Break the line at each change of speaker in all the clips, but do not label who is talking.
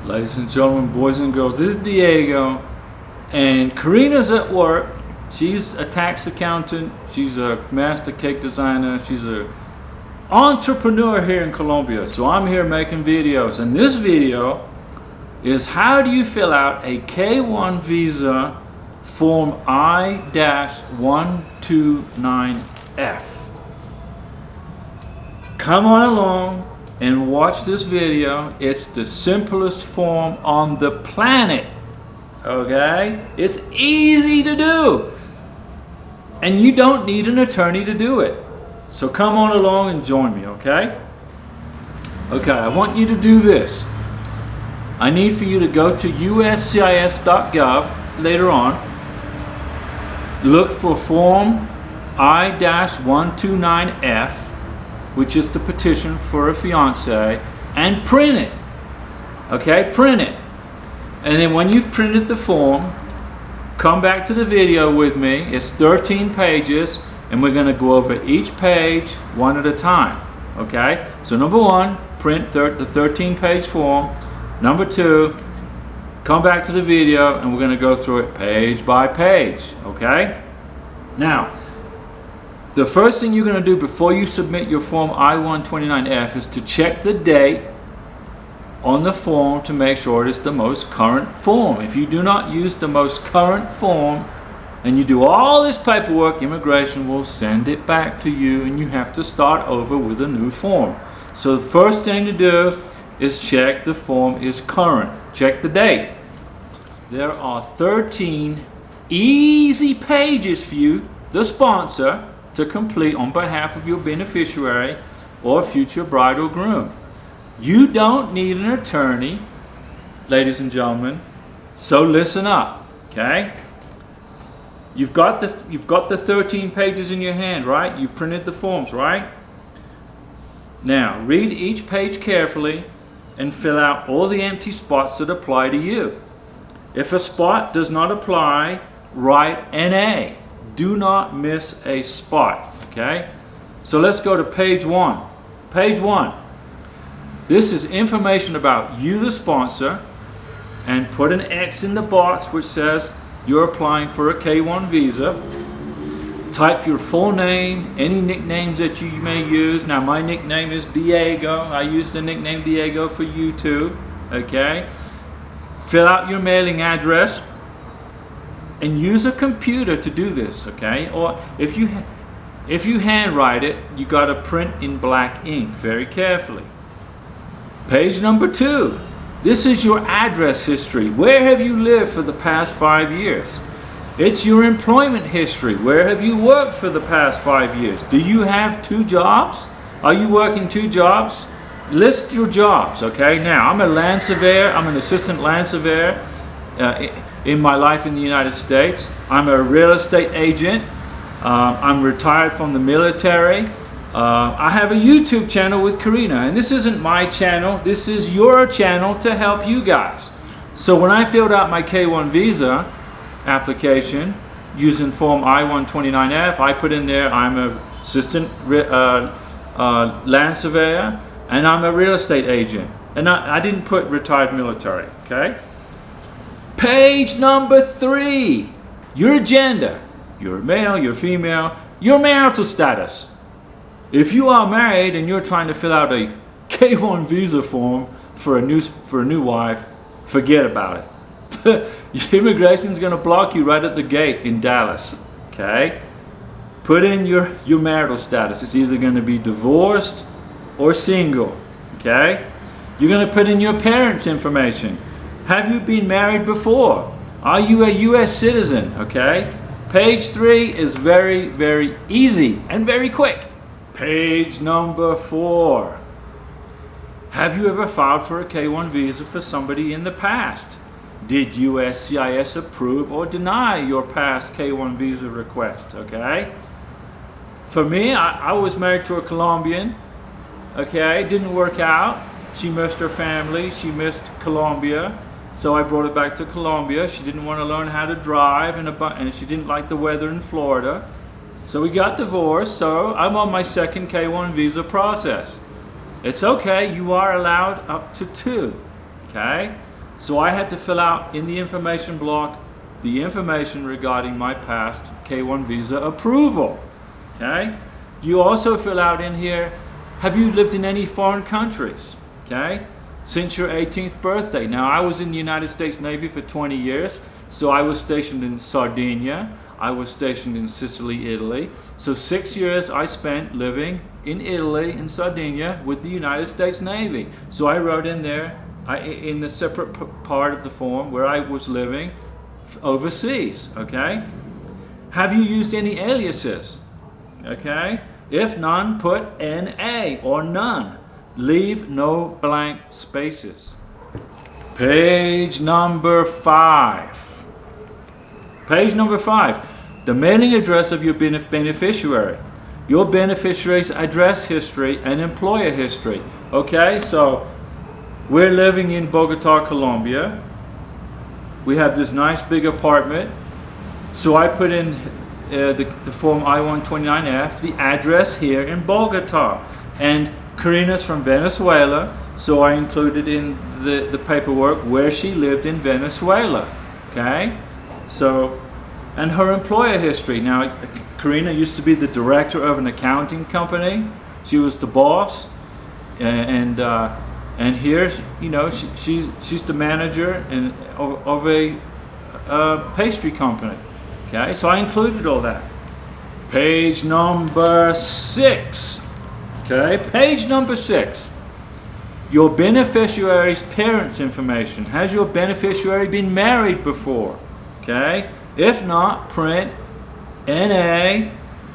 Ladies and gentlemen, boys and girls, this is Diego, and Karina's at work. She's a tax accountant, she's a master cake designer, she's an entrepreneur here in Colombia. So I'm here making videos, and this video is how do you fill out a K1 visa form I-129F. Come on along and watch this video. It's the simplest form on the planet. Okay? It's easy to do. And you don't need an attorney to do it. So come on along and join me, okay? Okay, I want you to do this. I need for you to go to uscis.gov later on. Look for form I-129F, which is the petition for a fiance, and print it. Okay, print it. And then when you've printed the form, come back to the video with me. It's 13 pages, and we're going to go over each page one at a time. Okay, so number one, print the 13-page form. Number two, come back to the video, and we're going to go through it page by page. Okay, now the first thing you're going to do before you submit your form I-129F is to check the date on the form to make sure it is the most current form. If you do not use the most current form and you do all this paperwork, immigration will send it back to you and you have to start over with a new form. So the first thing to do is check the form is current. Check the date. There are 13 easy pages for you, the sponsor, to complete on behalf of your beneficiary or future bride or groom. You don't need an attorney, ladies and gentlemen, so listen up, okay? You've got the 13 pages in your hand, right? You've printed the forms, right? Now, read each page carefully and fill out all the empty spots that apply to you. If a spot does not apply, write NA. Do not miss a spot, okay? So let's go to page one. Page one. This is information about you, the sponsor, and put an X in the box which says you're applying for a K1 visa. Type your full name, any nicknames that you may use. Now my nickname is Diego. I use the nickname Diego for you too, okay? Fill out your mailing address. And use a computer to do this, okay? Or if you handwrite it, you got to print in black ink very carefully. Page number two. This is your address history. Where have you lived for the past 5 years? It's your employment history. Where have you worked for the past 5 years? Do you have 2 jobs? Are you working 2 jobs? List your jobs, okay? Now, I'm a land surveyor. I'm an assistant land surveyor. In my life in the United States. I'm a real estate agent. I'm retired from the military. I have a YouTube channel with Karina, and this isn't my channel, this is your channel to help you guys. So when I filled out my K1 visa application using form I-129F, I put in there I'm an assistant land surveyor and I'm a real estate agent. And I didn't put retired military, okay? Page number 3, your gender, you're male, you're female, your marital status. If you are married and you're trying to fill out a K1 visa form for a new wife, forget about it. Immigration's going to block you right at the gate in Dallas, okay? Put in your marital status. It's either going to be divorced or single, okay? You're going to put in your parents' information. Have you been married before? Are you a U.S. citizen? Okay. Page 3 is very, very easy and very quick. Page number 4. Have you ever filed for a K1 visa for somebody in the past? Did USCIS approve or deny your past K1 visa request? Okay. For me, I was married to a Colombian. Okay. Didn't work out. She missed her family. She missed Colombia. So I brought her back to Colombia. She didn't want to learn how to drive and she didn't like the weather in Florida. So we got divorced. So I'm on my second K1 visa process. It's okay. You are allowed up to 2. Okay. So I had to fill out in the information block the information regarding my past K1 visa approval. Okay? You also fill out in here, have you lived in any foreign countries? Okay? Since your 18th birthday. Now, I was in the United States Navy for 20 years, so I was stationed in Sardinia. I was stationed in Sicily, Italy. So 6 years I spent living in Italy, in Sardinia, with the United States Navy. So I wrote in there, in the separate part of the form, where I was living overseas, okay? Have you used any aliases? Okay? If none, put NA or none. Leave no blank spaces. Page number 5. Page number 5. The mailing address of your beneficiary. Your beneficiary's address history and employer history. Okay, so we're living in Bogota, Colombia. We have this nice big apartment. So I put in the form I-129F, the address here in Bogota. And Karina's from Venezuela, so I included in the paperwork where she lived in Venezuela. Okay? So, and her employer history. Now, Karina used to be the director of an accounting company. She was the boss. And here's, you know, she's the manager of a pastry company. Okay, so I included all that. Page number 6. Okay, page number 6. Your beneficiary's parents' information. Has your beneficiary been married before? Okay, if not, print NA,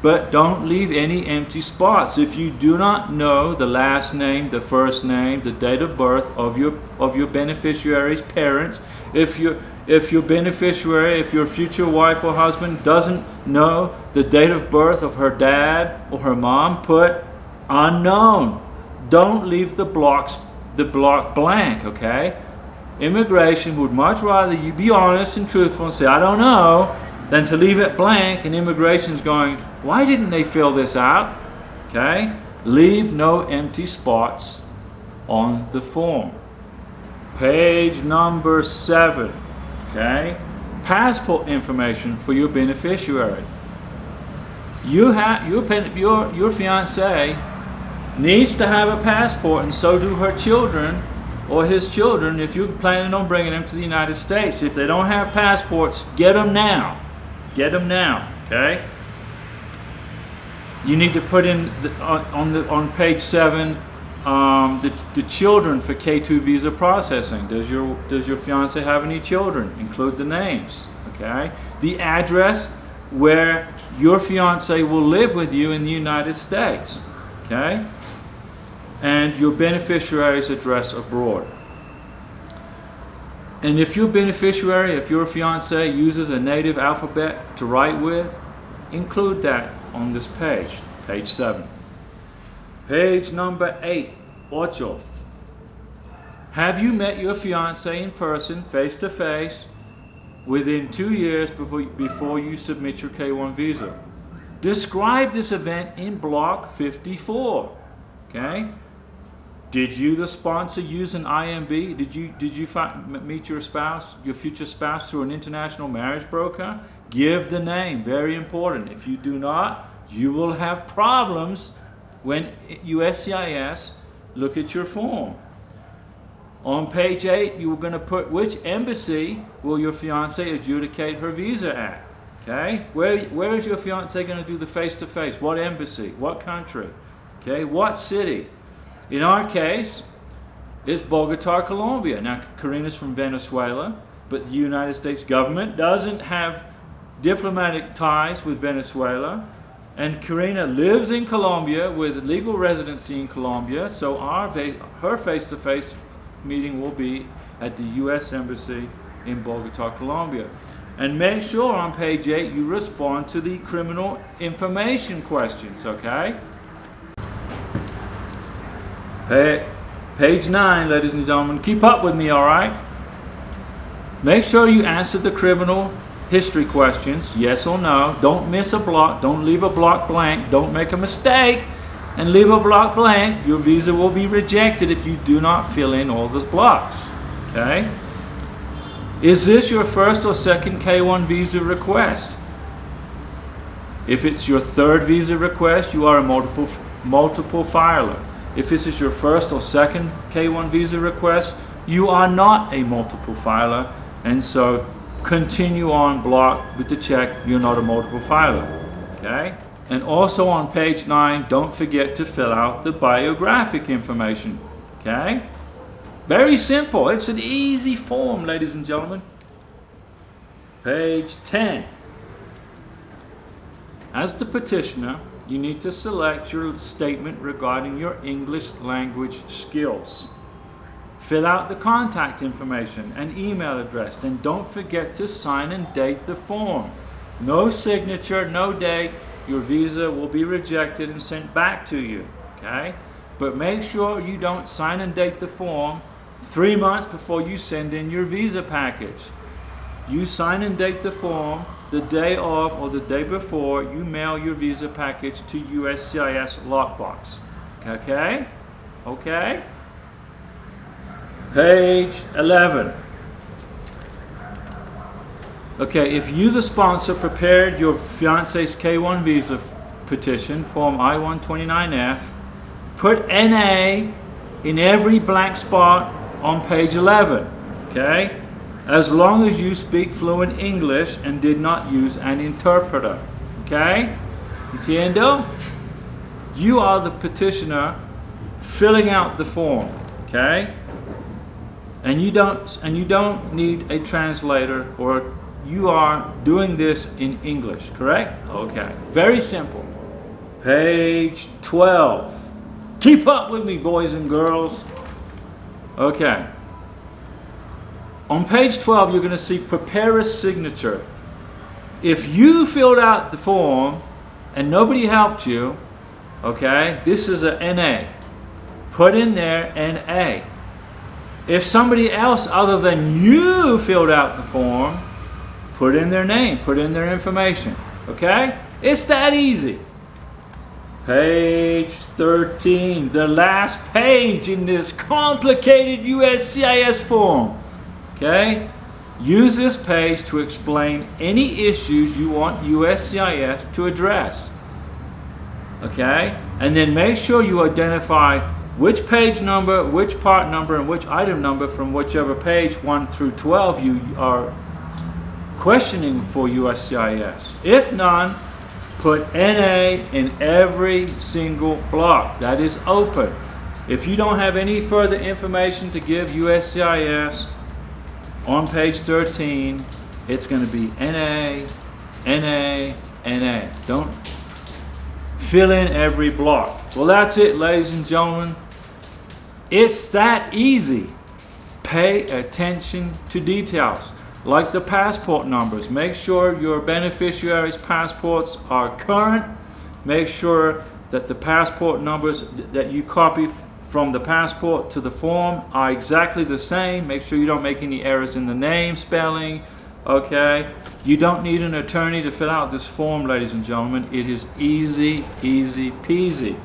but don't leave any empty spots. If you do not know the last name, the first name, the date of birth of your beneficiary's parents, if your beneficiary, if your future wife or husband doesn't know the date of birth of her dad or her mom, put unknown. Don't leave the block blank, okay? Immigration would much rather you be honest and truthful and say, I don't know, than to leave it blank and immigration's going, why didn't they fill this out? Okay? Leave no empty spots on the form. Page number 7. Okay? Passport information for your beneficiary. Your fiance needs to have a passport, and so do her children or his children if you're planning on bringing them to the United States. If they don't have passports, get them now. Get them now, okay? You need to put in on page 7 the children for K2 visa processing. Does your fiance have any children? Include the names, okay? The address where your fiance will live with you in the United States, okay? And your beneficiary's address abroad. And if your beneficiary, if your fiance uses a native alphabet to write with, include that on this page, page 7. Page number 8, ocho. Have you met your fiance in person, face to face, within 2 years before you submit your K1 visa? Describe this event in block 54. Okay? Did you, the sponsor, use an IMB? Did you meet your spouse, your future spouse, through an international marriage broker? Give the name, very important. If you do not, you will have problems when USCIS look at your form. On page 8, you were going to put which embassy will your fiance adjudicate her visa at. Okay? Where is your fiance going to do the face-to-face? What embassy? What country? Okay? What city? In our case, it's Bogota, Colombia. Now, Karina's from Venezuela, but the United States government doesn't have diplomatic ties with Venezuela. And Karina lives in Colombia with legal residency in Colombia, so her face-to-face meeting will be at the U.S. Embassy in Bogota, Colombia. And make sure on page 8 you respond to the criminal information questions, okay? Page 9, ladies and gentlemen. Keep up with me, all right? Make sure you answer the criminal history questions, yes or no. Don't miss a block. Don't leave a block blank. Don't make a mistake and leave a block blank. Your visa will be rejected if you do not fill in all those blocks. Okay? Is this your first or second K1 visa request? If it's your third visa request, you are a multiple filer. If this is your first or second K1 visa request, you are not a multiple filer, and so continue on block with the check, you're not a multiple filer. Okay? And also on page 9, don't forget to fill out the biographic information. Okay? Very simple. It's an easy form, ladies and gentlemen. Page 10. As the petitioner, you need to select your statement regarding your English language skills. Fill out the contact information and email address, and don't forget to sign and date the form. No signature, no date. Your visa will be rejected and sent back to you. Okay? But make sure you don't sign and date the form 3 months before you send in your visa package. You sign and date the form the day of or the day before you mail your visa package to USCIS lockbox. Okay? Okay? Page 11. Okay, if you, the sponsor, prepared your fiance's K1 visa petition, Form I-129F, put NA in every blank spot on page 11. Okay? As long as you speak fluent English and did not use an interpreter. Okay? Entiendo? You are the petitioner filling out the form. Okay? And you don't need a translator, or you are doing this in English, correct? Okay. Very simple. Page 12. Keep up with me, boys and girls. Okay. On page 12, you're going to see prepare a signature. If you filled out the form and nobody helped you, okay, this is a NA. Put in there NA. If somebody else other than you filled out the form, put in their name, put in their information. Okay? It's that easy. Page 13, the last page in this complicated USCIS form. Okay? Use this page to explain any issues you want USCIS to address. Okay? And then make sure you identify which page number, which part number, and which item number from whichever page 1 through 12 you are questioning for USCIS. If none, put NA in every single block that is open. If you don't have any further information to give USCIS on page 13, it's going to be NA, NA, NA. Don't fill in every block. Well, that's it, ladies and gentlemen. It's that easy. Pay attention to details. Like the passport numbers. Make sure your beneficiaries' passports are current. Make sure that the passport numbers that you copy from the passport to the form are exactly the same. Make sure you don't make any errors in the name, spelling. Okay? You don't need an attorney to fill out this form, ladies and gentlemen. It is easy, easy peasy.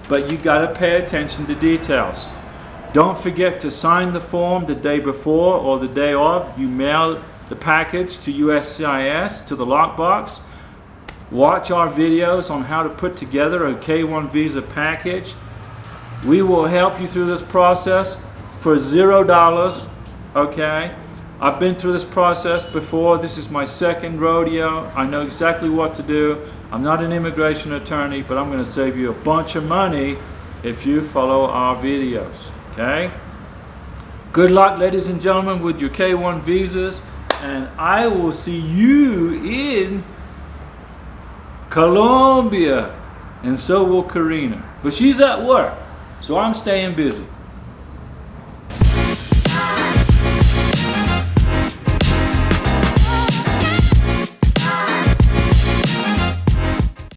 But you got to pay attention to details. Don't forget to sign the form the day before or the day of. You mail the package to USCIS, to the lockbox. Watch our videos on how to put together a K1 visa package. We will help you through this process for $0. Okay? I've been through this process before. This is my second rodeo. I know exactly what to do. I'm not an immigration attorney, but I'm going to save you a bunch of money if you follow our videos. Okay? Good luck, ladies and gentlemen, with your K1 visas, and I will see you in Colombia, and so will Karina. But she's at work, so I'm staying busy.